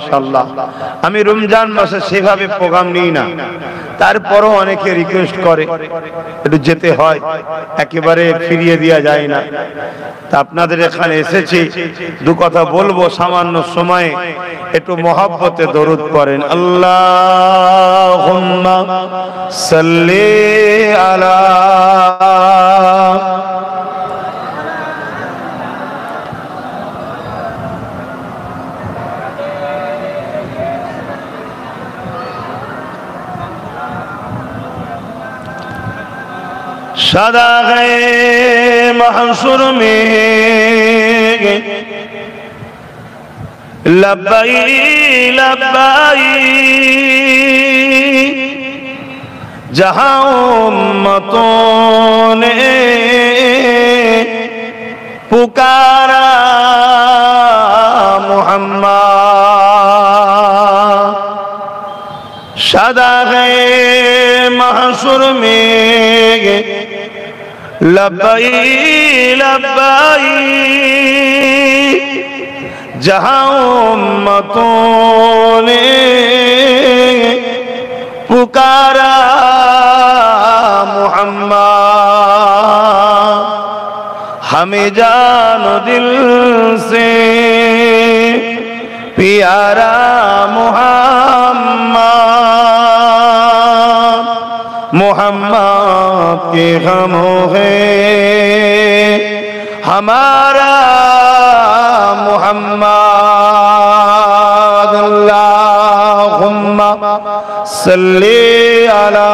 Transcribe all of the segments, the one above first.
ইনশাআল্লাহ। আমি রমজান মাসে সেভাবে প্রোগ্রাম নিই না, তারপরও অনেকে রিকোয়েস্ট করে একটু যেতে হয়, একেবারে ফিরিয়ে দেওয়া যায় না। তা আপনাদের এখানে এসেছি, দু কথা বলবো সামান্য সময়ে, একটু মহব্বতে দরুদ পড়েন। আল্লাহুম্মা সাল্লি আলা सदा है महशुर में लब्बाई लब्बाई, जहां उम्मतों ने पुकारा मुहम्मद। सदा है महशुर में लब्बाई लब्बाई, जहां उम्मतों ने पुकारा मुहम्मद। हमें जानो दिल से प्यारा मुहम्मद, मुहम्मद के हम है हमारा मुहम्मद। अल्लाहुम्मा सल्ली अला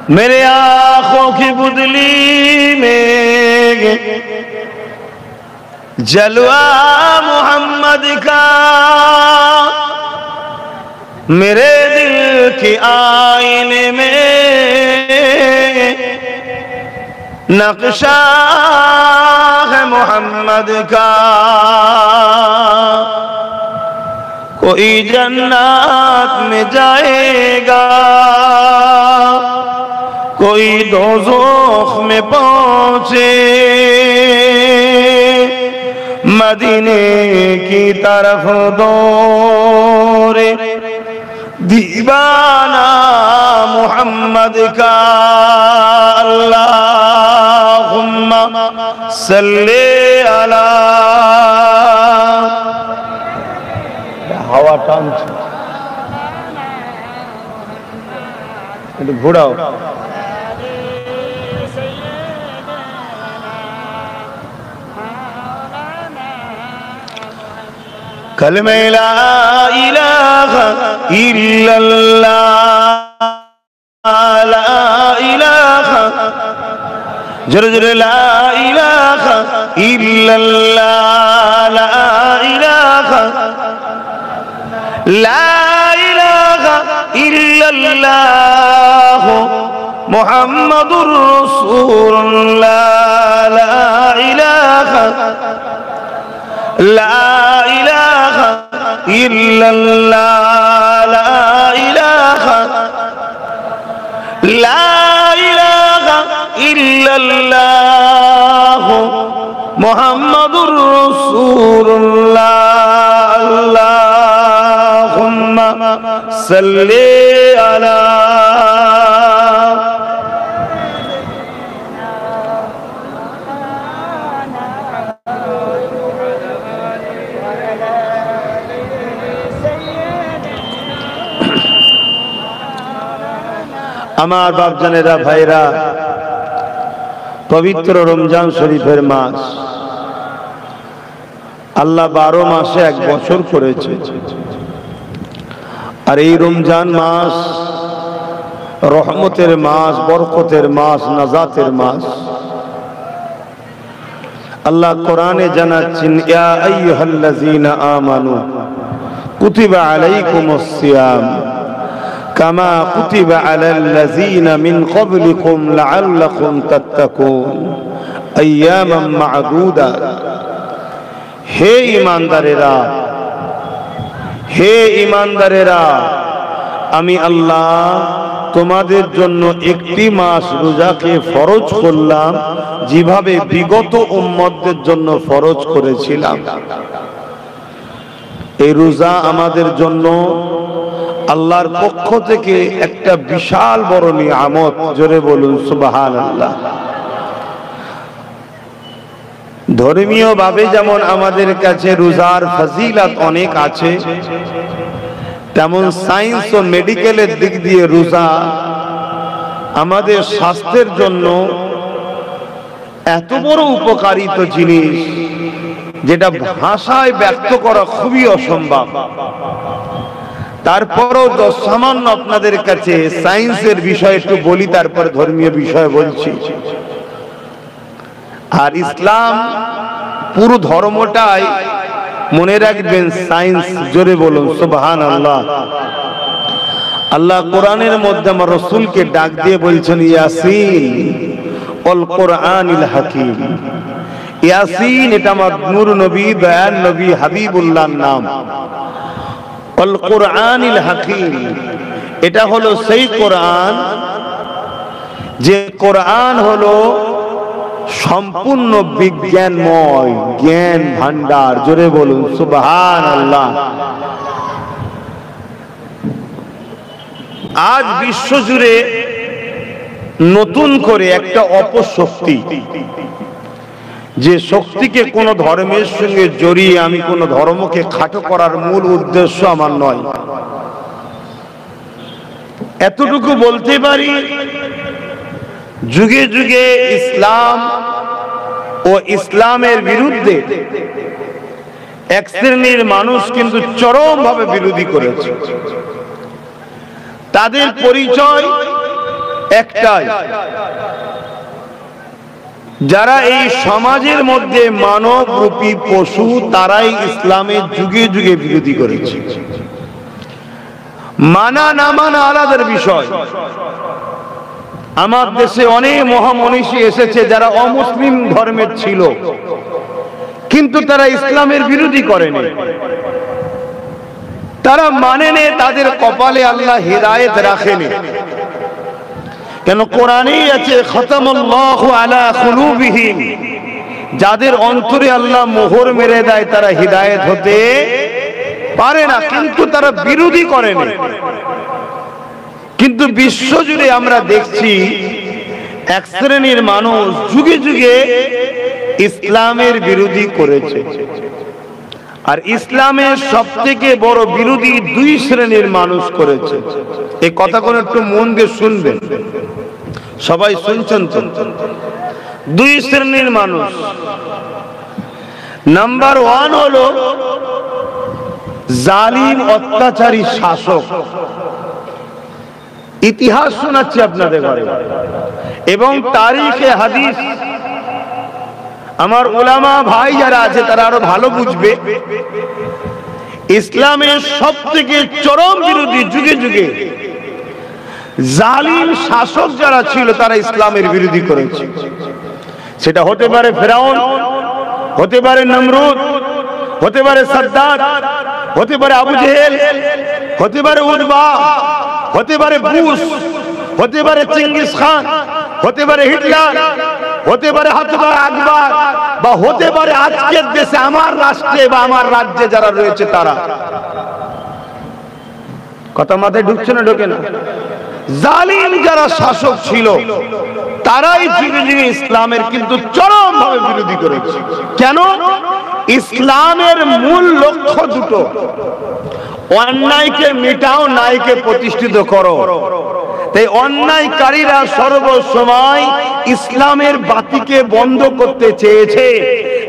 मेरे आँखों की बुदली में जलवा मुहम्मद का, मेरे दिल के आईने में नक्शा है मुहम्मद का। कोई जन्नत में जाएगा, कोई दोज़ख में पहुंचे, मदीने की तरफ दौड़े दीवाना मुहम्मद का। अल्लाहुम्मा सल्ली अला हवा टानছে একটু ঘোরাও। कलमे ला इलाहा इल्लल्लाह, ला इलाहा जोर जोर ला इलाहा इल्लल्लाह, ला इलाहा इल्लल्लाह मुहम्मदुर रसूलुल्लाह, ला इलाहा ला इलाहा इल्लल्लाह, ला इलाहा इल्लल्लाह मुहम्मदुर रसूलुल्लाह। अल्लाहुम्मा सल्ली अला আমার বাপজানেরা ভাইরা, পবিত্র রমজান শরীফের মাস আল্লাহ 12 মাসে এক বছর করেছে। আর এই রমজান মাস রহমতের মাস, বরকতের মাস, নাজাতের মাস। আল্লাহ কোরআনে জানাচ্ছেন, ইয়া আইয়ুহাল্লাযীনা আমানু কুতিবা আলাইকুমুস সিয়াম কামা কুতিবা আলাল্লাযীনা মিন ক্বাবলিকুম লাআল্লাকুম তাত্তাকুন আইয়ামান মা'দুদাত। হে ঈমানদারেরা, হে ঈমানদারেরা, আমি আল্লাহ তোমাদের জন্য একটি মাস রোজাকে ফরজ করলাম, যেভাবে বিগত উম্মতদের জন্য ফরজ করেছিলাম। এই রোজা আমাদের জন্য আল্লাহর পক্ষ থেকে একটা বিশাল বড় নিয়ামত। জোরে বলুন সুবহানাল্লাহ। ধর্মীয় ভাবে যেমন আমাদের কাছে রোজার ফজিলত অনেক আছে, তেমন সায়েন্স ও মেডিকেলের দিক দিয়ে রোজা আমাদের স্বাস্থ্যের জন্য এত বড় উপকারিত জিনিস, যেটা ভাষায় ব্যক্ত করা খুবই অসম্ভব। তারপরও সামান্য আপনাদের কাছে সায়েন্সের বিষয় একটু বলি, তারপর ধর্মীয় বিষয় বলছি। আর ইসলাম পুরো ধর্মটাই মনে রাখবেন সায়েন্স। জোরে বলুন সুবহানাল্লাহ। আল্লাহ কোরআনের মধ্যে আমার রাসূলকে ডাক দিয়ে বলছেন ইয়াসিন ওয়াল কোরআনিল হাকীম। ইয়াসিন এটা আমার নূর নবী, দয়ার নবী, হাবিবুল্লাহর নাম। ওয়াল কোরআনিল হাকীম এটা হলো সেই কোরআন, যে কোরআন হলো সম্পূর্ণ বিজ্ঞানময়, জ্ঞান ভান্ডার। জোরে বলুন সুবহানাল্লাহ। আজ বিশ্ব জুড়ে নতুন করে একটা অপশক্তি, যে শক্তিকে কোন ধর্মের সঙ্গে জড়িয়ে আমি কোন ধর্মকে খাটো করার মূল উদ্দেশ্য আমার নয়। এতটুকু বলতে পারি, যুগে যুগে ইসলাম ও ইসলামের বিরুদ্ধে এক শ্রেণীর মানুষ কিন্তু চরমভাবে বিরোধী করেছে। তাদের পরিচয় একটাই, যারা এই সমাজের মধ্যে মানব রূপী পশু, তারাই ইসলামের যুগে যুগে বিরোধী করেছে। মানা না মানা আলাদার বিষয়। আমার দেশে অনেক মহামনীষী এসেছে যারা অমুসলিম ধর্মের ছিল, কিন্তু তারা ইসলামের বিরোধী করেনি। তারা মানেনি, তাদের কপালে আল্লাহ হিদায়াত রাখেনি। কেন? কোরআনেই আছে খতামাল্লাহু আলা কুলুবিহিম, যাদের অন্তরে আল্লাহ মোহর মেরে দেয় তারা হিদায়াত হতে পারে না, কিন্তু তারা বিরোধী করেনি। কিন্তু বিশ্বজুড়ে আমরা দেখছি এক শ্রেণীর মানুষ যুগে যুগে ইসলামের বিরোধী করেছে। আর ইসলামের সবথেকে বড় বিরোধী দুই শ্রেণীর মানুষ করেছে। এই কথাগুলো একটু মন দিয়ে শুনবেন, সবাই শুনছেন তো? দুই শ্রেণীর মানুষ। নাম্বার ওয়ান হলো জালিম অত্যাচারী শাসক। ইতিহাস শোনাচ্ছি আপনাদের ঘরে, এবং তারিখে হাদিস আমার উলামা ভাই যারা আছে তারা আরো ভালো বুঝবে। ইসলামের সব থেকে চরম বিরোধী যুগে যুগে জালিম শাসক যারা ছিল, তারা ইসলামের বিরোধী করেছে। সেটা হতে পারে ফেরাউন, হতে পারে নমরুদ, হতে পারে সাদ্দাত, হতে পারে আবু জেহেল, হতে পারে উতবা, হতে পারে বুশ, হতে পারে চেঙ্গিস খান, হতে পারে হিটলার, হতে পারে হাতবার আকবর, বা হতে পারে আজকের দেশে আমার রাষ্ট্রে বা আমার রাজ্যে যারা রয়েছে তারা। কথা মাথায় ঢুকছে না? ঢোকে না? জালিম যারা শাসক ছিল তারাই যুগে যুগে ইসলামের কিন্তু চরম ভাবে বিরোধী করেছে। কেন? ইসলামের মূল লক্ষ্য দুটো, অন্যায়কে মেটাও, ন্যায়কে প্রতিষ্ঠিত করো। তাই অন্যায়কারীরা সর্বসময় ইসলামের বাতিকে বন্ধ করতে চেয়েছে,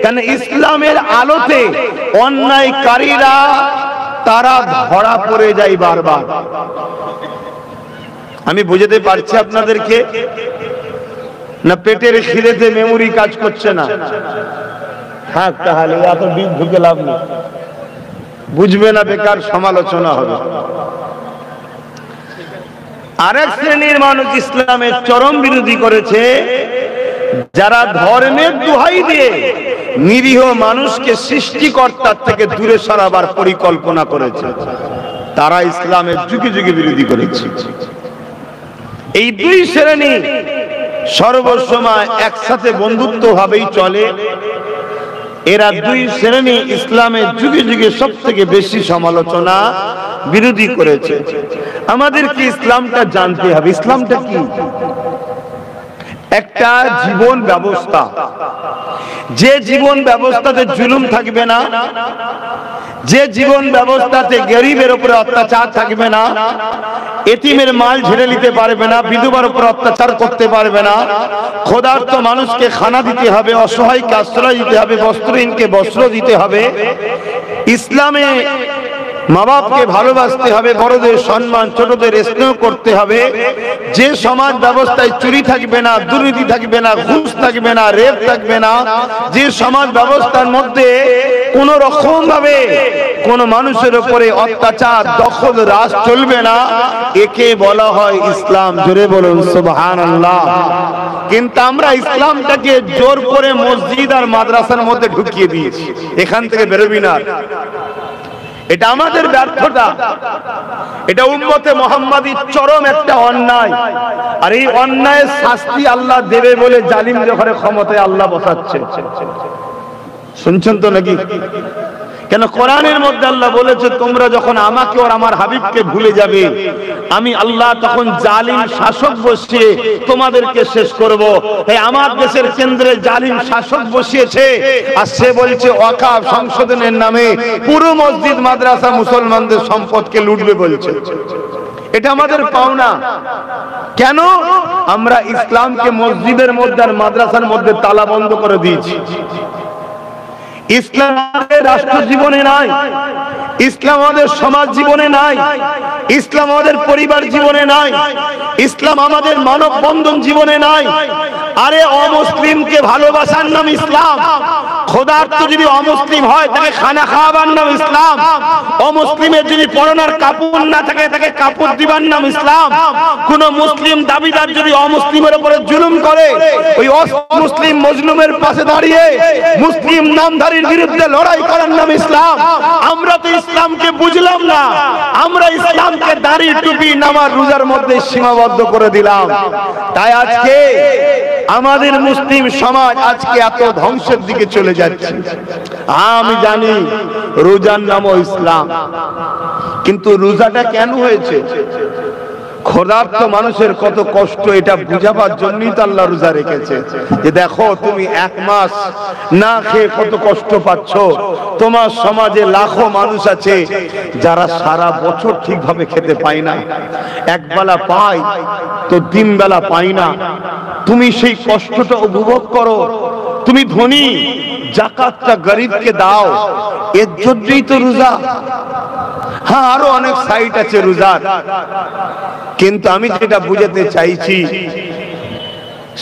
কারণ ইসলামের আলোতে অন্যায়কারীরা তারা ধরা পড়ে যায় বারবার। আমি বুঝাতে পারছি আপনাদেরকে না? পেটের খিদেতে মেমোরি কাজ করছে না? হ্যাঁ, তাহলে এত ডিপ ঢুকে লাভ নেই, বুঝবে না, বেকার সমালোচনা হবে। আরেক শ্রেণীর মানুষ ইসলামের চরম বিরোধী করেছে, যারা ধর্মের দোহাই দিয়ে নিরীহ মানুষকে সৃষ্টিকর্তার থেকে দূরে সরাবার পরিকল্পনা করেছে। তারা ইসলামের যুগে যুগে বিরোধী করেছে। এই দুই শ্রেণী সর্বসময় একসাথে বন্ধুত্ব ভাবেই চলে। এরা দুই শ্রেণী ইসলামের যুগে যুগে সব থেকে বেশি সমালোচনা বিরোধী করেছে। আমাদেরকে ইসলামটা জানতে হবে। ইসলামটা কি? একটা জীবন ব্যবস্থা, যে জীবন ব্যবস্থাতে জুলুম থাকবে না, যে জীবন ব্যবস্থাতে গরিবের উপরে অত্যাচার থাকবে না, এতিমের মাল ঝেড়ে নিতে পারবে না, বিধবার উপর অত্যাচার করতে পারবে না, ক্ষুধার্ত মানুষকে খানা দিতে হবে, অসহায়কে আশ্রয় দিতে হবে, বস্ত্রহীনকে বস্ত্র দিতে হবে। ইসলামে মা বাপকে ভালোবাসতে হবে, বড়দের সম্মান, ছোটদের স্নেহ করতে হবে। যে সমাজ ব্যবস্থায় চুরি থাকবে না, দুর্নীতি থাকবে না, ঘুষ থাকবে না, রেপ থাকবে না, যে সমাজ ব্যবস্থার মধ্যে কোন রকম ভাবে কোন মানুষের উপরে অত্যাচার, দখল, রাজ চলবে না, একে বলা হয় ইসলাম। জোরে বলুন সুবহানাল্লাহ। কিন্তু আমরা ইসলামটাকে জোর করে মসজিদ আর মাদ্রাসার মধ্যে ঢুকিয়ে দিয়েছি, এখান থেকে বেরোবি না। এটা আমাদের ব্যর্থতা, এটা উম্মতে মুহাম্মাদীর চরম একটা অন্যায়। আর এই অন্যায়ের শাস্তি আল্লাহ দেবে বলে জালিম যখন ক্ষমতায় আল্লাহ বসাচ্ছে। শুনছেন তো নাকি? কেন কোরআনের মধ্যে আল্লাহ বলেছে, তোমরা যখন আমাকে আর আমার হাবিবকে ভুলে যাবে, আমি আল্লাহ তখন জালিম শাসক বসিয়ে তোমাদেরকে শেষ করব। এই আমার দেশের কেন্দ্রে জালিম শাসক বসিয়েছে, আর সে বলছে ওয়াকফ সংশোধনের নামে পুরো মসজিদ মাদ্রাসা মুসলমানদের সম্পদকে লুটবে বলছে। এটা আমাদের পাওনা। কেন? আমরা ইসলামকে মসজিদের মধ্যে আর মাদ্রাসার মধ্যে তালা বন্ধ করে দিয়েছি। ইসলাম আমাদের রাষ্ট্র জীবনে নাই, ইসলাম আমাদের সমাজ জীবনে নাই, ইসলাম আমাদের পরিবার জীবনে নাই, ইসলাম আমাদের মানব বন্ধন জীবনে নাই। আরে অমুসলিমকে ভালোবাসার নাম ইসলাম। ক্ষুধার্ত যদি অমুসলিম হয় তাকে খানা খাওয়াবার নাম ইসলাম। অমুসলিমের যদি পরনার কাপড় না থাকে তাকে কাপড় দিবার নাম ইসলাম। কোন মুসলিম দাবিদার যদি অমুসলিমের উপরে জুলুম করে, ওই অমুসলিম মজলুমের পাশে দাঁড়িয়ে মুসলিম নামধারীর বিরুদ্ধে লড়াই করার নাম ইসলাম। আমরা তো ইসলামকে বুঝলাম না, আমরা ইসলামকে দাড়ি, টুপি, নামাজ, রোজার মধ্যে সীমাবদ্ধ করে দিলাম। তাই আজকে আমাদের মুসলিম সমাজ আজকে এত ধ্বংসের দিকে চলে যাচ্ছে। আমি জানি রোজার নামও ইসলাম, কিন্তু রোজাটা কেন হয়েছে? ক্ষুধার্ত মানুষের কত কষ্ট, এটা বুঝাবার জন্যই তো আল্লাহ রোজা রেখেছে। যে দেখো তুমি এক মাস না খেয়ে কত কষ্ট পাচ্ছ। তোমার সমাজে লাখো মানুষ আছে যারা সারা বছর ঠিকভাবে খেতে পায় না, একবেলা পায় তো তিন বেলা পায় না। তুমি সেই কষ্টটা উপভোগ করো। তুমি ধনী, যাকাতটা গরিবকে দাও, এর জন্যই তো রোজা। হ্যাঁ, আরো অনেক সাইট আছে রোজার, কিন্তু আমি যেটা বুঝাতে চাইছি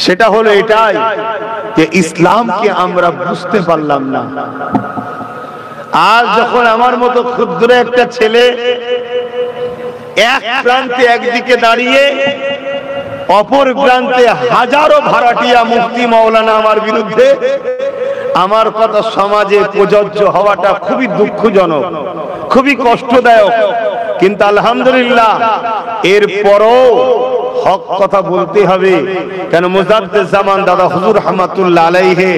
সেটা হলো এটাই যে ইসলামকে আমরা বুঝতে পারলাম না। আজ যখন আমার মতো ক্ষুদ্র একটা ছেলে এক প্রান্তে একদিকে দাঁড়িয়ে, অপর প্রান্তে হাজারো ভাড়াটিয়া মুফতি মাওলানা আমার বিরুদ্ধে, আমার কথা সমাজে প্রযোজ্য হওয়াটা খুবই দুঃখজনক, খুবই কষ্টদায়ক। কিন্তু আলহামদুলিল্লাহ এরপরও হক কথা বলতে হবে। কেন? মুজাদ্দিদ জামান দাদা হুজুর রহমাতুল্লাহ আলাইহি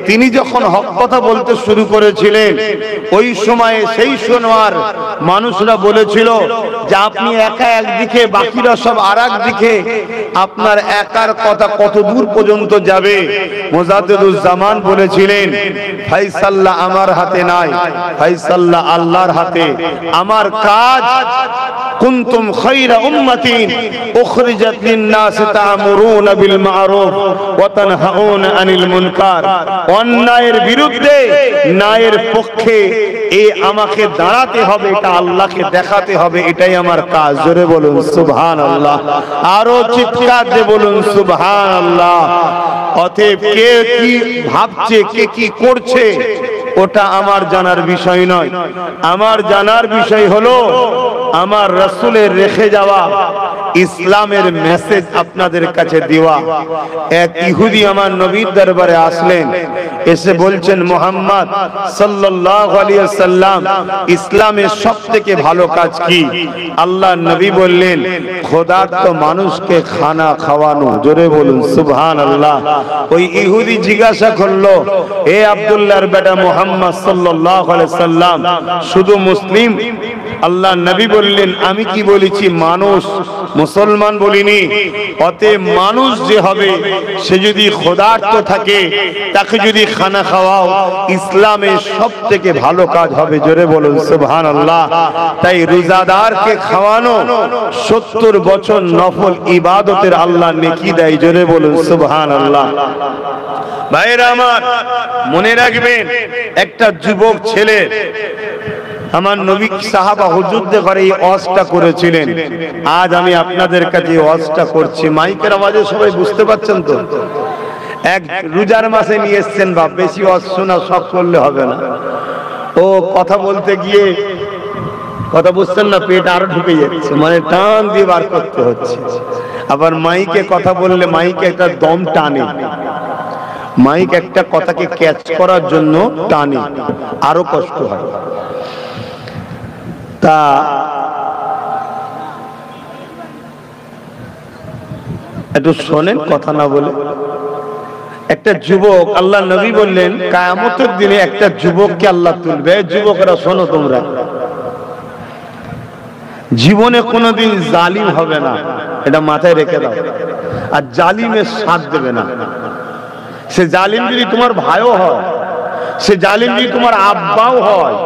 তিনি যখন হক কথা বলতে শুরু করেছিলেন, ওই সময়ে সেই শোনার মানুষরা বলেছিল যে আপনি একা একদিকে, বাকিরা সব আর এক দিকে, আপনার একার কথা কত দূর পর্যন্ত যাবে? মুজাদ্দিদুজ জামান বলেছিলেন, ফাইসাল্লাহ আমার হাতে নাই, ফাইসাল্লাহ আল্লাহর হাতে। আমার কাজ কুনতুম খায়রা উম্মাতিন উখরিজাত লিন-নাস তা'মুরুনা বিল মা'রুফ ওয়া তানহাউনা আনিল মুনকার। অন্যায়ের বিরুদ্ধে ন্যায়ের পক্ষে আমাকে দাঁড়াতে হবে, এটা আল্লাহকে দেখাতে হবে, এটাই আমার কাজ। জোরে বলুন সুবহানাল্লাহ, আরো চিৎকার দিয়ে বলুন সুবহানাল্লাহ। অতএব কে কি ভাবছে, কে কি করছে, ওটা আমার জানার বিষয় নয়। আমার জানার বিষয় হলো আমার রাসূলের রেখে যাওয়া ইসলামের মেসেজ আপনাদের কাছে দেওয়া। এক ইহুদি আমার নবীর দরবারে আসলেন, এসে বলছেন, মুহাম্মদ সাল্লাল্লাহু আলাইহি ওয়াসাল্লাম, ইসলামের সবথেকে ভালো কাজ কি? আল্লাহর নবী বললেন, ক্ষুধার্ত মানুষকে খানা খাওয়ানো। জোরে বলুন সুবহানাল্লাহ। ওই ইহুদি জিজ্ঞাসা করলো, হে আব্দুল্লাহর বেটা মুহাম্মদ সাল্লাল্লাহু আলাইহি ওয়াসাল্লাম, শুধু মুসলিম? আল্লাহর নবী বললেন, আমি কি বলেছি? মানুষ, মুসলমান বলিনি। অতএব মানুষ যে হবে, সে যদি ক্ষুধার্ত থাকে, তাকে যদি খানা খাওয়াও, ইসলামের সবথেকে ভালো কাজ হবে। জোরে বলুন সুবহানাল্লাহ। তাই রোজাদারকে খাওয়ানো 70 বছর নফল ইবাদতের আল্লাহ নেকি দেয়। জোরে বলুন সুবহানাল্লাহ। ভাইরা আমার, মনে রাখবেন, একটা যুবক ছেলে আমার নবী সাহাবা হুজুরদের ঘরে এই ওয়াজটা করেছিলেন। আজ আমি আপনাদের কাছে এই ওয়াজটা করছি। মাইকের আওয়াজে সবাই বুঝতে পাচ্ছেন তো? এক রোজার মাসে নিয়ে এসছেন বাপ, বেশি ওয়াজ শোনা শখ করলে হবে না। ও কথা বলতে গিয়ে কথা বুঝছেন না, পেট আরো ঢুকে যাচ্ছে, মানে টান দিয়ে বার করতে হচ্ছে। আবার মাইকে কথা বললে মাইকে একটা দম টানে, মাইক একটা কথাকে ক্যাচ করার জন্য টানে, আরো কষ্ট হয়। তা একটু শোনেন, কথা না বলে। একটা যুবক, আল্লাহ নবী বললেন, কিয়ামতের দিনে একটা যুবককে আল্লাহ তুলবে। যুবকরা শোনো, তোমরা জীবনে কোনোদিন জালিম হবে না, এটা মাথায় রেখে দাও। আর জালিমের সাথ দেবে না। সে জালিম যদি তোমার ভাইও হয়, সে জালিম যদি তোমার আব্বাও হয়,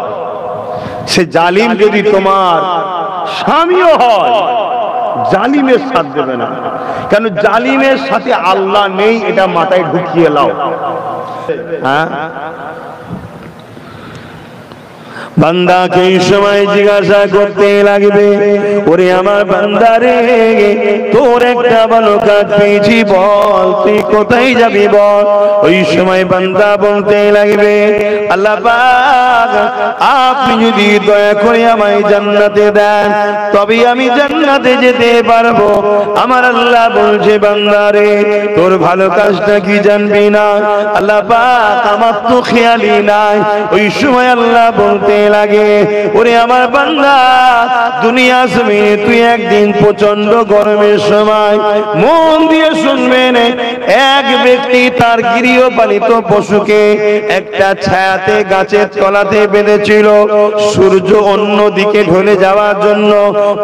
সে জালিম যদি তোমার স্বামীও হয়, জালিমের সাথ দেবে না। কেন? জালিমের সাথে আল্লাহ নেই, এটা মাথায় ঢুকিয়ে লাও। হ্যাঁ, বান্দাকে এই সময় জিজ্ঞাসা করতে লাগবে, ওরে আমার বান্দারে, তোর একটা ভালো কাজ পেয়েছি, বল তুই কোথায় যাবি বল। ওই সময় বান্দা বলতে লাগবে, আল্লাহ পাক, আপনি যদি দয়া করে আমায় জান্নাতে দেন, তবে আমি জান্নাতে যেতে পারবো। আমার আল্লাহ বলছে, বান্দারে, তোর ভালো কাজটা কি জানবি না? আল্লাহ পাক, আমার তো খেয়ালই নাই। ওই সময় আল্লাহ বলতে লাগে, ওরে আমার বান্দা, দুনিয়া জমিনে তুই একদিন প্রচন্ড গরমের সময়, মন দিয়ে শুনবেন, এক ব্যক্তি তার গৃহপালিত পশুকে একটা ছায়াতে গাছের তলাতে বেঁধেছিল, সূর্য অন্য দিকে ঢলে যাওয়ার জন্য,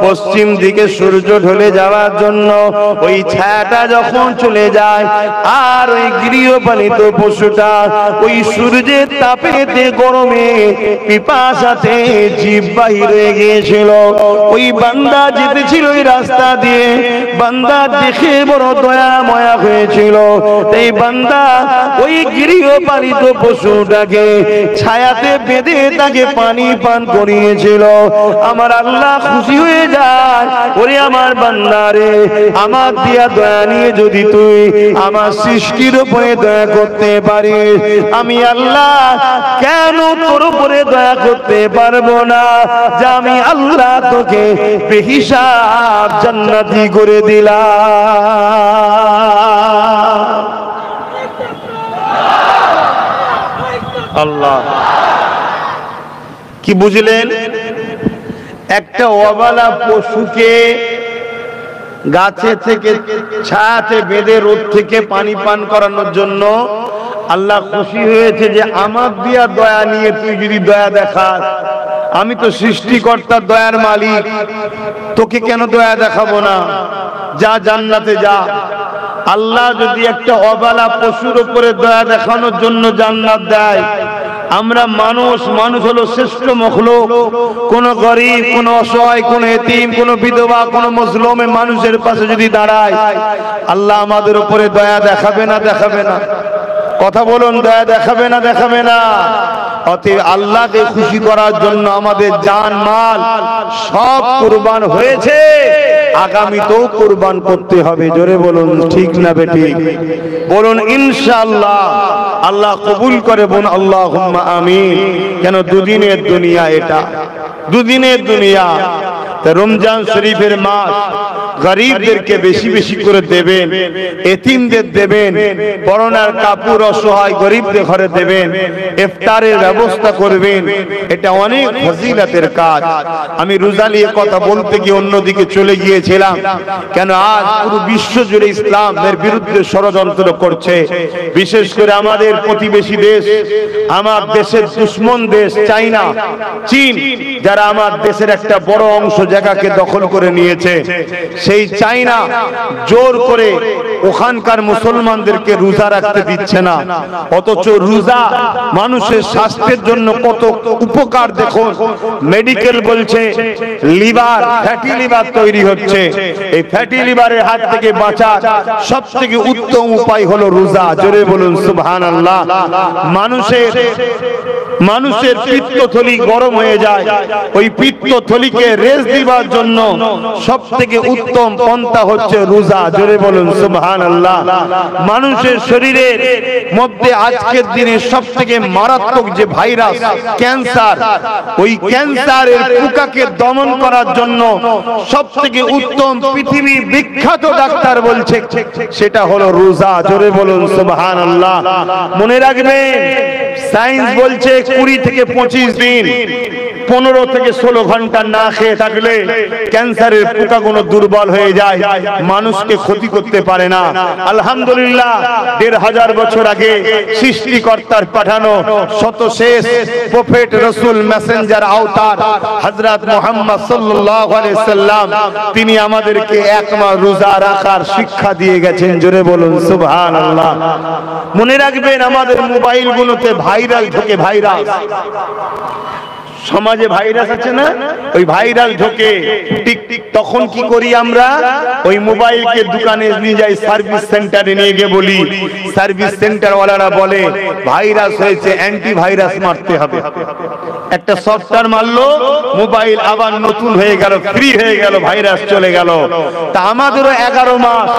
পশ্চিম দিকে সূর্য ঢলে যাওয়ার জন্য। ওই ছায়াটা যখন চলে যায়, আর ওই গৃহপালিত পশুটা ওই সূর্যের তাপেতে গরমে পিপাসাতে জীব বাহির হয়ে গিয়েছিল। ওই বান্দা যেতেছিল ওই রাস্তা দিয়ে, বান্দা দেখে বড় দয়া ময়া হয়েছিল। এই বান্দা ওই গৃহপালিত পশুটাকে ছায়াতে বেঁধে তাকে পানি পান করিয়েছিল। আমার আল্লাহ খুশি হয়ে যায়, ওরে আমার বান্দা রে, আমার দিয়া দয়া নিয়ে যদি তুই আমার সৃষ্টির উপরে দয়া করতে পারিস, আমি আল্লাহ কেন তোর উপরে দয়া করতে পারবো না? যে আমি আল্লাহ তোকে বেহিসাব জান্নাতি করে দিলাম। আল্লাহ, কি বুঝলেন? একটা অবালা পশুকে গাছে থেকে ছায়াতে বেঁধে রোদ থেকে পানি পান করানোর জন্য আল্লাহ খুশি হয়েছে যে আমার দিয়া দয়া নিয়ে তুই যদি দয়া দেখাস, আমি তো সৃষ্টিকর্তার দয়ার মালিক, তোকে কেন দয়া দেখাবো না? যা জান্নাতে যা। আল্লাহ যদি একটা অবালা পশুর উপরে দয়া দেখানোর জন্য জান্নাত দেয়, আমরা মানুষ, মানুষ হলো শ্রেষ্ঠ মখলুক। কোন গরিব, কোন অসহায়, কোন এতিম, কোন বিধবা, কোন মজলুম মানুষের পাশে যদি দাঁড়ায়, আল্লাহ আমাদের উপরে দয়া দেখাবে না? দেখাবে না? কথা বলুন, দয়া দেখাবে না? দেখাবে না? অতএব আল্লাহকে খুশি করার জন্য আমাদের জান মাল সব কুরবান হয়েছে, আগামীতেও কুরবান করতে হবে। জোরে বলুন, ঠিক না বেঠিক? বলুন ইনশাআল্লাহ। আল্লাহ কবুল করে বলুন আল্লাহুম্মা আমিন। কেন? দুদিনের দুনিয়া, এটা দুদিনের দুনিয়া। রমজান শরীফের মাস, গরিবদেরকে বেশি বেশি করে দেবেন, এতিমদের দেবেন, পরনার কাপড় অসহায় গরিবদের ঘরে দেবেন, ইফতারের ব্যবস্থা করবেন। এটা অনেক ফজিলতের কাজ। আমি রোজা নিয়ে কথা বলতে গিয়ে অন্যদিকে চলে গিয়েছিলাম, কেন আজ পুরো বিশ্ব জুড়ে ইসলামের বিরুদ্ধে ষড়যন্ত্র করছে। বিশেষ করে আমাদের প্রতিবেশী দেশ, আমার দেশের দুশ্মন দেশ চাইনা, চীন, যারা আমার দেশের একটা বড় অংশ জায়গাকে দখল করে নিয়েছে। সেই চাইনা জোর করে ওখানকার মুসলমানদেরকে রোজা রাখতে দিচ্ছে না, অথচ রোজা মানুষের স্বাস্থ্যের জন্য কত উপকার দেখুন। মেডিকেল বলছে লিভার, ফ্যাটি লিভার তৈরি হচ্ছে। এই ফ্যাটি লিভারের হাত থেকে বাঁচার সব থেকে উত্তম উপায় হলো রোজা। জোরে বলুন সুবহানাল্লাহ। মানুষের পিত্তথলি গরম হয়ে যায়, ওই পিত্তথলিকে রেস্ট দিবার জন্য সব থেকে উত্তম পন্থা হচ্ছে রোজা। জোরে বলুন সুবহানাল্লাহ। মানুষের শরীরের মধ্যে আজকের দিনে সব থেকে মারাত্মক যে ভাইরাস ক্যান্সার, ওই ক্যান্সারের পোকাকে দমন করার জন্য সব থেকে উত্তম পৃথিবী বিখ্যাত ডাক্তার বলছে সেটা হলো রোজা। জোরে বলুন সুবহানাল্লাহ। মনে রাখবেন, সায়েন্স বলছে 20 থেকে 25 দিন, 15 থেকে 16 ঘন্টা না খেয়ে থাকলে ক্যান্সারের পোকাগুলো দুর্বল হয়ে যায়, মানুষকে ক্ষতি করতে পারে না। আলহামদুলিল্লাহ, 1500 বছর আগে সৃষ্টিকর্তার পাঠানো শতশেষ প্রফেট, রাসূল, মেসেঞ্জার, আওতার হযরত মুহাম্মদ সাল্লাল্লাহু আলাইহি সাল্লাম, তিনি আমাদেরকে এক মাস রোজা রাখার শিক্ষা দিয়ে গেছেন। জোরে বলুন সুবহানাল্লাহ। মনে রাখবেন, আমাদের মোবাইলগুলোতে ভাইরাল ঢোকে, ভাইরাস, সমাজে ভাইরাস আছে না, ওই ভাইরাল ঢোকে। টিক টিক, তখন কি করি আমরা? ওই মোবাইলকে দোকানে নিয়ে যাই, সার্ভিস সেন্টারে নিয়ে গিয়ে বলি, সার্ভিস সেন্টার ওয়ালারা বলে ভাইরাস হয়েছে, অ্যান্টিভাইরাস মারতে হবে। একটা সফটওয়্যার মারলো, মোবাইল আবার নতুন হয়ে গেল, ফ্রি হয়ে গেল, ভাইরাস চলে গেল। তা আমাদেরও 11 মাস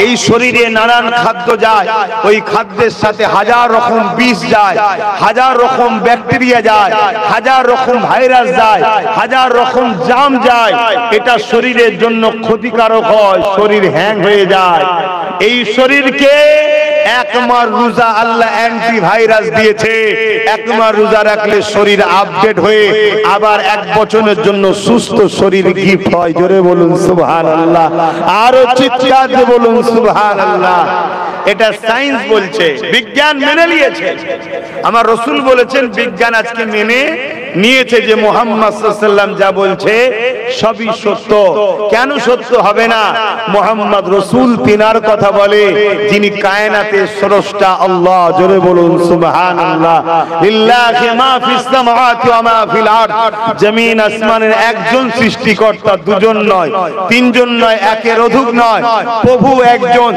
এই শরীরে নানান খাদ্য যায়, ওই খাদ্যের সাথে হাজার রকম বিষ যায়, হাজার রকম ব্যাকটেরিয়া যায়, হাজার রকম ভাইরাস যায়, হাজার রকম জাম যায়। এটা শরীরের জন্য ক্ষতিকারক হয়, শরীর হ্যাং হয়ে যায়। এই শরীরকে এক মাস রোজা আল্লাহ অ্যান্টিভাইরাস দিয়েছে। এক মাস রোজা রাখলে শরীর আপডেট হয়ে আবার 1 বছরের জন্য সুস্থ শরীর গিফট হয়। জোরে বলুন সুবহানাল্লাহ। আরো চিৎকার দিয়ে বলুন সুবহানাল্লাহ। এটা সায়েন্স বলছে, বিজ্ঞান মেনে নিয়েছে। আমার রাসূল বলেছেন, বিজ্ঞান আজকে মেনে নিয়েছে যে মুহাম্মদ সাল্লাল্লাহু আলাইহি ওয়াসাল্লাম যা বলছে সবই সত্য। কেন সত্য হবে না? মুহাম্মদ রাসূল তিনার কথা বলে, যিনি কায়নাতের স্রষ্টা আল্লাহ। জোরে বলুন সুবহানাল্লাহ। লিল্লাহি মা ফিস সামাওয়াতি ওয়া মা ফিল আরদ। জমিন আসমানের একজন সৃষ্টিকর্তা, দুজন নয়, তিনজন নয়, একের অধিক নয়। প্রভু একজন,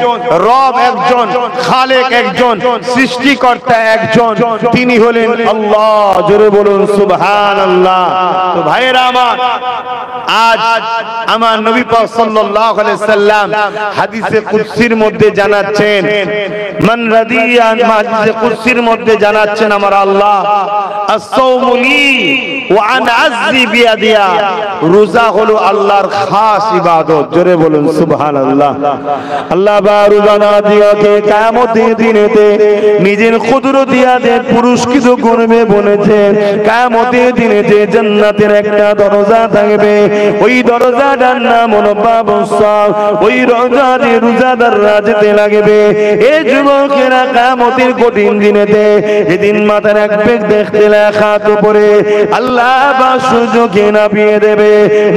রব একজন, খালেক একজন, সৃষ্টিকর্তা একজন, তিনি হলেন আল্লাহ। জোরে বলুন সুবহানাল্লাহ। তো ভাইয়েরা আমার, আজ আমার নবী পাক সাল্লাল্লাহু আলাইহি সাল্লাম হাদিসে কুদসির মধ্যে জানাচ্ছেন, মান রাদিয়া, হাদিসে কুদসির মধ্যে জানাচ্ছেন আমার আল্লাহ, আস-সাওমু লি ওয়া আনা আযজি বিয়াদিয়া। রোজা হলো আল্লাহর খাস ইবাদত। জোরে বলুন সুবহানাল্লাহ। আল্লাহ বা রোজা না দিয়াকে কিয়ামতের দিনেতে নিজের কুদরত দিয়া দেন পুরস্কৃত করবে বলেছেন। কিয়ামতের দিনে যে জান্নাতের একটা দরজা থাকবে, ওই দরজাটার নাম হলো বাবুস সাল। ওই দরজা দিয়ে রোজাদাররা যেতে লাগবে। এই যুবকেরা কিয়ামতের কঠিন দিনেতে, যেদিন মাথার এক পেগ দেখতে লেখা তো পড়ে আল্লাহ বা সূর্যকে নাপিয়ে দেবে,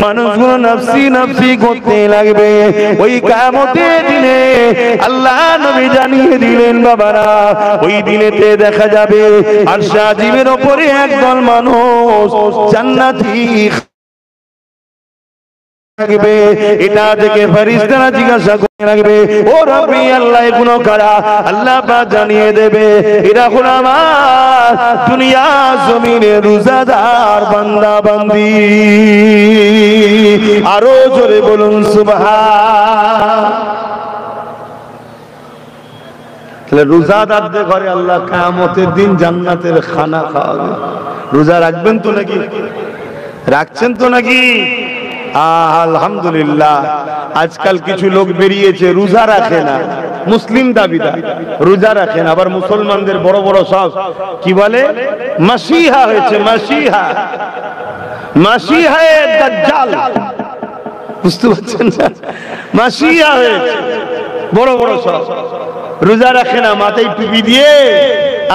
মানুষগুলো নাফসি নাফসি করতে লাগবে। ওই কিয়ামতের দিনে আল্লাহ নবী জানিয়ে দিলেন বাবারা, ওই দিনেতে দেখা যাবে আরশে আজিমের উপরে একদল মানুষ জান্নাতি লাগবে। এটা থেকে ফেরেশতারা জিজ্ঞাসা করতে লাগবে, ও রব্বি আল্লাহ এগুলো কারা? আল্লাহ পাক জানিয়ে দেবে, এরা হলো আমার দুনিয়া জমিনে রোজাদার বান্দা বান্দি। আরো জোরে বলুন সুবহান। তাহলে রোজাদারদের ঘরে আল্লাহ কিয়ামতের দিন জান্নাতের খানা খাওয়াবে। রোজা রাখবেন তো নাকি? রাখছেন তো নাকি? আলহামদুলিল্লাহ আজকাল কিছু লোক বেরিয়েছে রোজা রাখে না, মুসলিম দাবিদার, রোজা রাখেন, আবার মুসলমানদের বড় বড় সব কি বলে মাসিহা হয়েছে, মাসিহা, মাসিহায়ে দাজ্জাল, বুঝতে পারছেন না? মাসিহা হয়েছে বড় বড় সব, রোজা রাখে না, মাথায় টুপি দিয়ে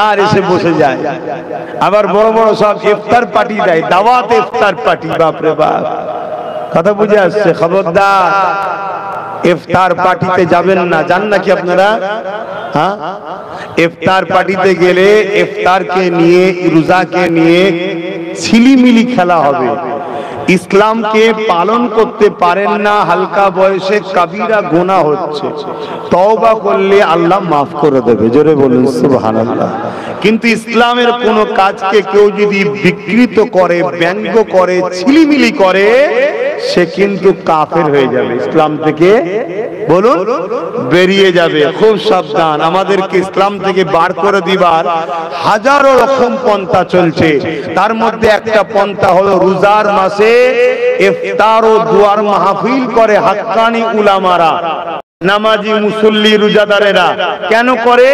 আর এসে বসে যায়, আবার বড় বড় সব ইফতার পার্টি দেয়, দাওয়াত ইফতার পার্টি, বাপরে বাপ, কথা বুঝে আসছে? খবরদার ইফতার পার্টিতে যাবেন না, জান নাকি আপনারা? হ্যাঁ, ইফতার পার্টিতে গেলে ইফতারকে নিয়ে, রোজাকে নিয়ে ছিলিমিলি খেলা হবে। ইসলামকে পালন করতে পারেন না, হালকা বয়সে কবিরা গুনাহ হচ্ছে, তওবা করলে আল্লাহ মাফ করে দেবে, জোরে বলুন সুবহানাল্লাহ। কিন্তু ইসলামের কোন কাজকে কেউ যদি বিকৃত করে, ব্যঙ্গ করে, ছিলিমিলি করে, সে কিন্তু কাফের হয়ে যাবে, ইসলাম থেকে বলুন বেরিয়ে যাবে। খুব সাবধান, আমাদেরকে ইসলাম থেকে বার করে দিবার হাজারো রকম পন্থা চলছে, তার মধ্যে একটা পন্থা হলো রোজার মাসে ইফতার ও দুয়ার মাহফিল করে হাক্কানি উলামারা, নামাজি মুসল্লি রোজাদারেরা। কেন করে?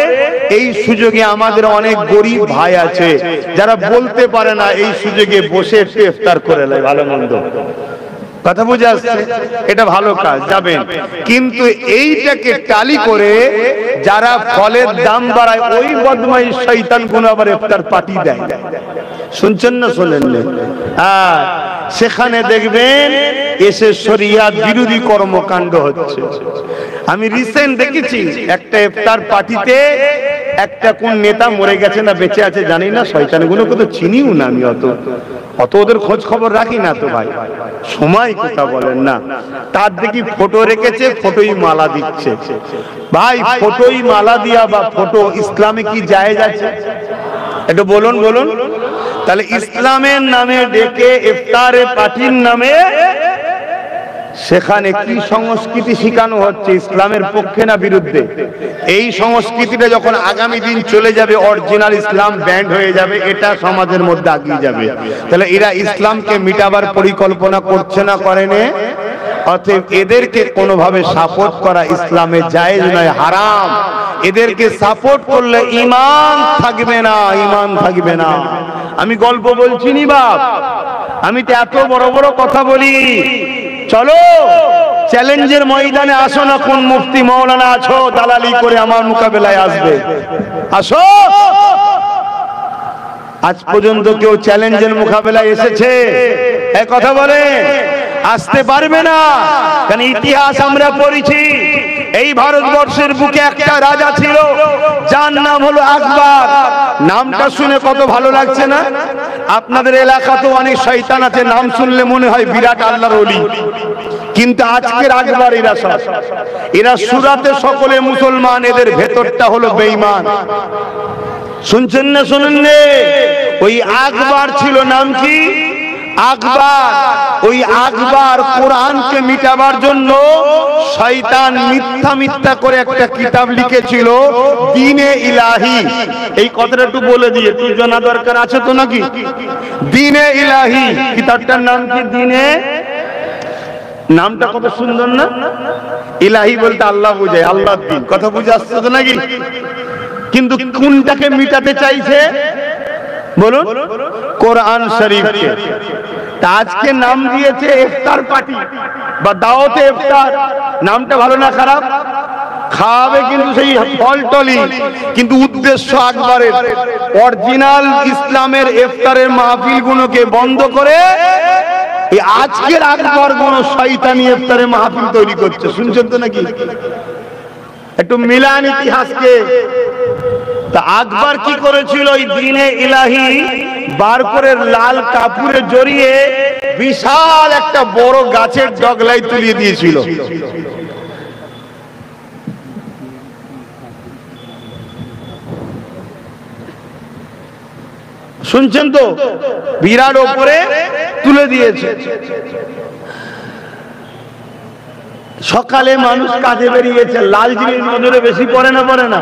এই সুযোগে আমাদের অনেক গরিব ভাই আছে যারা বলতে পারে না, এই সুযোগে বসে ইফতার করে নেয় ভালো মন্দ, কথা বুঝে আসছে? এটা ভালো কাজ, যাবেন। কিন্তু এইটাকে টালি করে যারা ফলের দাম বাড়ায়, ওই বদমাইশ শয়তান গুলো আবার ইফতার পার্টি দেয়, শুনছেন না শোনেন না? সেখানে দেখবেন এসে শরিয়াত বিরোধী কর্মকাণ্ড হচ্ছে। আমি রিসেন্ট দেখেছি একটা ইফতার পার্টিতে একটা কোন নেতা মরে গেছে না বেঁচে আছে জানি না, শয়তানগুলোকে তো চিনিও না আমি, অত ওদের খোঁজ খবর রাখি না তো ভাই, সময় কথা বলেন না। তার দেখি ফটো রেখেছে, ফটোই মালা দিচ্ছে। ভাই ফটোই মালা দিয়া বা ফটো ইসলামে কি জায়েজ আছে? একটু বলুন বলুন। তাহলে ইসলামের নামে ডেকে ইফতারে পার্টির নামে সেখানে কি সংস্কৃতি শিখানো হচ্ছে, ইসলামের পক্ষে না বিরুদ্ধে? এই সংস্কৃতিটা যখন আগামী দিন চলে যাবে, অরিজিনাল ইসলাম ব্যান্ড হয়ে যাবে, এটা সমাজের মধ্যে আগিয়ে যাবে। তাহলে এরা ইসলামকে মিটাবার পরিকল্পনা করছে না, করেনি? অতএব এদেরকে কোনোভাবে সাপোর্ট করা ইসলামে জায়েজ নয়, হারাম। এদেরকে সাপোর্ট করলে ঈমান থাকবে না, ঈমান থাকবে না। আমি গল্প বলছি নি বাপ, আমি তো এত বড় বড় কথা বলি। চলো চ্যালেঞ্জের ময়দানে আসো না, কোন মুফতি মাওলানা আছো দালালি করে আমার মোকাবেলায় আসবে, আসো। আজ পর্যন্ত কেউ চ্যালেঞ্জের মোকাবেলায় এসেছে? এক কথা বলে আসতে পারবে না, কারণ ইতিহাস আমরা পড়েছি। এই ভারতবর্ষের বুকে একটা রাজা ছিল, যার নাম হলো আকবর। নামটা শুনে কত ভালো লাগছে না? আপনাদের এলাকাতেও অনেক শয়তান আছে, নাম শুনলে মনে হয় বিরাট আল্লাহর ওলি, কিন্তু আজকের আকবর এরা সব, এরা সুরাতে সকলে মুসলমান, এদের ভেতরটা হলো বেঈমান। শুনছেন না শুনেন না? ওই আকবর ছিল, নাম কি? আকবর। ওই আকবর কোরআনকে মিটাবার জন্য শয়তান মিথ্যা মিথ্যা করে একটা কিতাব লিখেছিল, দ্বীনে ইলাহি। এই কথাটা একটু বলে দিয়ে, একটু জানা দরকার আছে তো নাকি? দ্বীনে ইলাহি, কিতাবটার নাম কি? দ্বীনে, নামটা কত সুন্দর না? ইলাহি বলতে আল্লাহ বোঝায়, আল্লাহর দ্বীন, কথা বুঝে আসছে তো নাকি? কিন্তু কোনটাকে মিটাতে চাইছে বলুন? কোরআন শরীফকে। আজকে নাম দিয়েছে ইফতার পার্টি বা দাওয়াতে ইফতার। নামটা ভালো না খারাপ? খাওয়াবে কিন্তু সেই ফল টলি, কিন্তু উদ্দেশ্য আকবরের। অরিজিনাল ইসলামের ইফতারের মাহফিল গুলোকে বন্ধ করে এই আজকের আকবর কোন শয়তানি ইফতারের মাহফিল তৈরি করছে, শুনছেন তো নাকি? একটু মিলান ইতিহাসকে। তা আকবর কি করেছিল? ওই দ্বীনে ইলাহি বার করে লাল কাপড়ে জড়িয়ে বিশাল একটা বড় গাছের ডগলায় তুলিয়ে দিয়েছিল। শুনছেন তো? বিরাট ওপরে তুলে দিয়েছে। সকালে মানুষ কাজে বেরিয়েছে, লাল জিনিস নজরে বেশি পড়ে না, পড়ে না?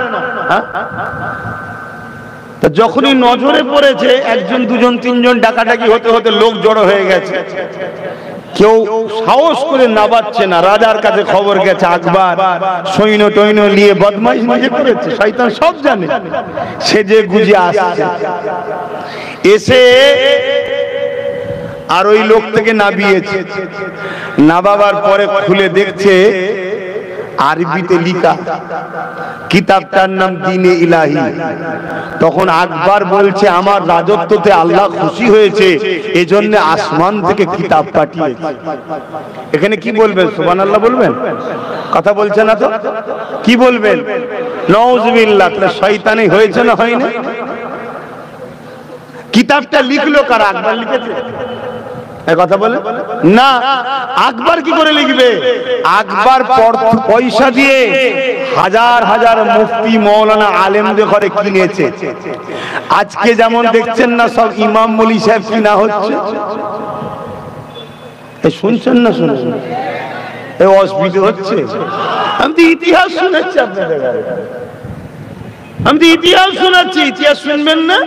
যখনই নজরে পড়েছে, একজন দুজন তিনজন ডাকাডাকি হতে হতে লোক জড়ো হয়ে গেছে। কেউ সাহস করে নাবাচ্ছে না। রাজার কাছে খবর গেছে আকবর সৈন্য টৈন্য নিয়ে বদমাইশ নিজে করেছে, শয়তান সব জানে, সেজে গুজে আসছে। এসে আর ওই লোক থেকে নাবিয়েছে। নাবাবার পরে খুলে দেখছে আরবিতে লিখা, কিতাবটার নাম দ্বীনে ইলাহি। তখন আকবর বলছে আমার রাজত্বতে আল্লাহ খুশি হয়েছে, এজন্য আসমান থেকে কিতাব পাঠিয়েছে। এখানে কি বলবেন? সুবহানাল্লাহ বলবেন? কথা বলছে না তো, কি বলবেন? নাউযুবিল্লাহ। শয়তানি হয়েছে না হয়নি? কিতাবটা লিখলো কারা? আকবর লিখেছে? কথা বলে না। আকবর কি করে লিখবে? আকবর পয়সা দিয়ে হাজার হাজার মুফতি মৌলানা আলেমদের ঘরে কিনেছে। আজকে যেমন দেখছেন না সব ইমাম মলি সাহেব কিনা হচ্ছে, শুনছেন না? শুনছেন? এই অসুবিধা হচ্ছে। আমি তো ইতিহাস শুনেছি আপনাদের, আমি তো ইতিহাস শোনাচ্ছি। ইতিহাস শুনবেন না?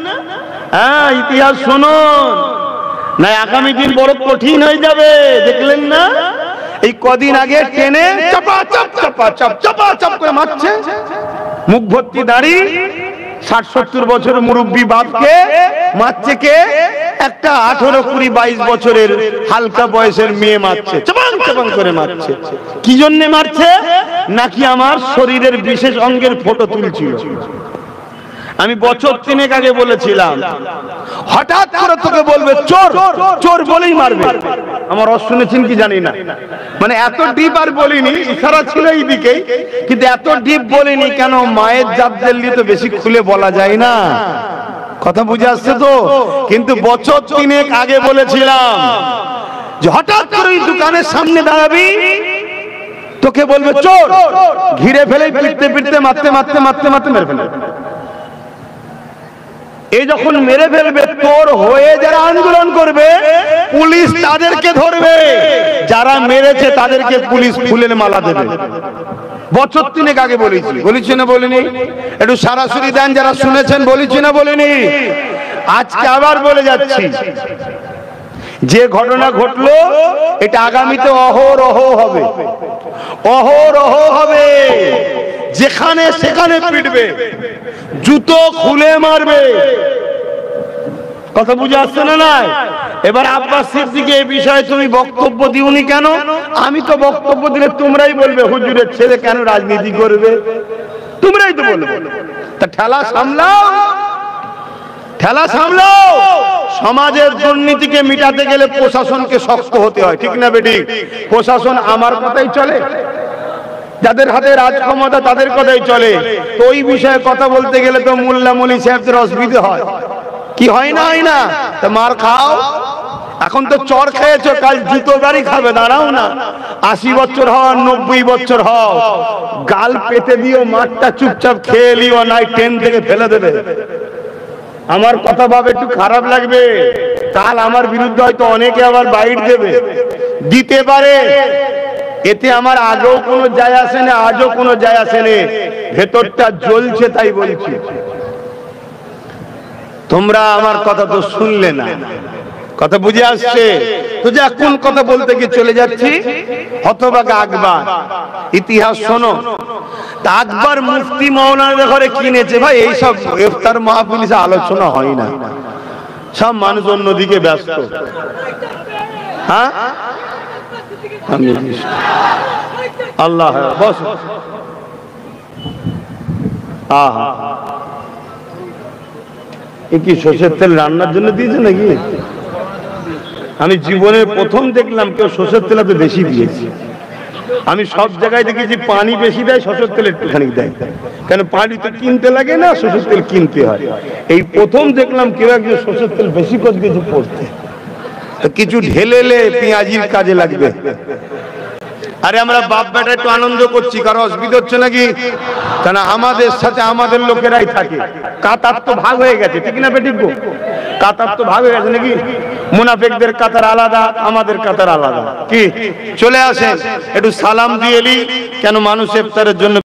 হ্যাঁ, ইতিহাস শুনুন, না আগামী দিন বড় কঠিন হয়ে যাবে। দেখলেন না এই কদিন আগে ট্রেনে চাপাচাপ চাপাচাপ চাপাচাপ করে মারছে, মুখ ভর্তি দাড়ি, ৬০-৭০ বছর মুরব্বী বাপকে মারছে কে? একটা ১৮, ২০, ২২ বছরের হালকা বয়সের মেয়ে মারছে, চাপাং চাপাং করে মারছে। কি জন্য মারছে? নাকি আমার শরীরের বিশেষ অঙ্গের ফটো তুলছিল। আমি বছর ৩ আগে বলেছিলাম, হঠাৎ করে তোকে বলবে চোর, চোর বলেই মারবে। আমার রস শুনেছেন কি জানি না, মানে এত ডিপ আর বলিনি, ইশারা ছিল এই দিকেই, কিন্তু এত ডিপ বলিনি। কেন? মায়ের জাতদের নিয়ে তো বেশি খুলে বলা যায় না। কথা বুঝে আসছে তো? কিন্তু বছর ৩ আগে বলেছিলাম যে হঠাৎ করে এই দোকানের সামনে দাঁড়াবি, তোকে বলবে চোর, ঘিরে ফেলে পিটতে পিটতে মারতে মারতে মারতে মারতে মেরে ফেলে। এই যখন মেরে ফেলবে, তোর হয়ে যারা আন্দোলন করবে পুলিশ তাদেরকে ধরবে, যারা মেরেছে তাদেরকে পুলিশ ফুলের মালা দেবে। বছর ৩ আগে বলেছি, বলেছি না বলিনি? একটু সরাসরি দেন যারা শুনেছেন, বলেছি না বলিনি? আজকে আবার বলে যাচ্ছি, যে ঘটনা ঘটলো এটা আগামীতে অহরহ হবে, অহরহ হবে। যেখানে সেখানে পিটবে, জুতো খুলে মারবে। কথা বুঝে আসছে না? নাই। এবার আব্বাস সিদ্দিকী এই বিষয়ে তুমি বক্তব্য দিওনি কেন? আমি তো বক্তব্য দিলে তোমরাই বলবে হুজুরের ছেলে কেন রাজনীতি করবে, তোমরাই তো বলবে। তা ঠেলা সামলাও, ঠেলা সামলাও। সমাজের দুর্নীতিকে মিটাতে গেলে প্রশাসনকে শক্ত হতে হয়, ঠিক না বেটি? প্রশাসন আমার কথাই চলে, যাদের হাতে রাজ ক্ষমতা তাদের কথাই চলে। তো ওই বিষয়ে কথা বলতে গেলে তো মোল্লা মলি সাহেবদের অসুবিধা হয়, কি হয় না? হয় না? তো মার খাও। এখন তো চর খেয়েছো, কাল জুতো বাড়ি খাবে। দাঁড়াও না, ৮০ বছর হও, ৯০ বছর হও, গাল পেতে দিও, মাঠটা চুপচাপ খেয়ে নিও, নাই ট্রেন থেকে ফেলে দেবে। আমার কথা ভাবে একটু খারাপ লাগবে, কাল আমার বিরুদ্ধে হয়তো অনেকে আবার বাইট দেবে, দিতে পারে। এতে আমার আগেও কোনো যায় আসে না, আজও কোনো যায় আসে না। ভেতরটা জ্বলছে, তাই বলছি। তোমরা আমার কথা তো শুনলে না। কথা বুঝে আসছে তো? যে কোন কথা বলতে গিয়ে চলে যাচ্ছি, হতভাগা আকবর। ইতিহাস শোনো। তা আকবর মুফতি মৌলানাদের ঘরে কিনেছে। ভাই এইসব ইফতার মাহফিলে আলোচনা হয় না, সব মানুষ অন্যদিকে ব্যস্ত। হ্যাঁ, আল্লাহ বস। কি সরষের তেল রান্নার জন্য দিয়েছে নাকি? আমি জীবনে প্রথম দেখলাম কেউ সরষের তেল এত বেশি দিয়েছে। আমি সব জায়গায় দেখেছি পানি বেশি দেয়, সরষের তেল একটুখানি দেয়। কেন? পানি তো কিনতে লাগে না, সরষের তেল কিনতে হয়। এই প্রথম দেখলাম কেউ একজন সরষের তেল বেশি করে দিয়েছে পড়তে। কিছু ঢেলেলে পেঁয়াজির কাজে লাগবে। আরে আমরা বাপ বেটা একটু আনন্দ করছি, কারো অসুবিধা হচ্ছে নাকি? কেন? আমাদের সাথে আমাদের লোকেরাই থাকে। কাতার তো ভাগ হয়ে গেছে, ঠিক না বেটি? কাতার তো ভাগ হয়ে গেছে নাকি? মুনাফিকদের কাতার আলাদা, আমাদের কাতার আলাদা। কি চলে আসেন, একটু সালাম দিয়ে এলি। কেন? মানুষ ইফতারের জন্য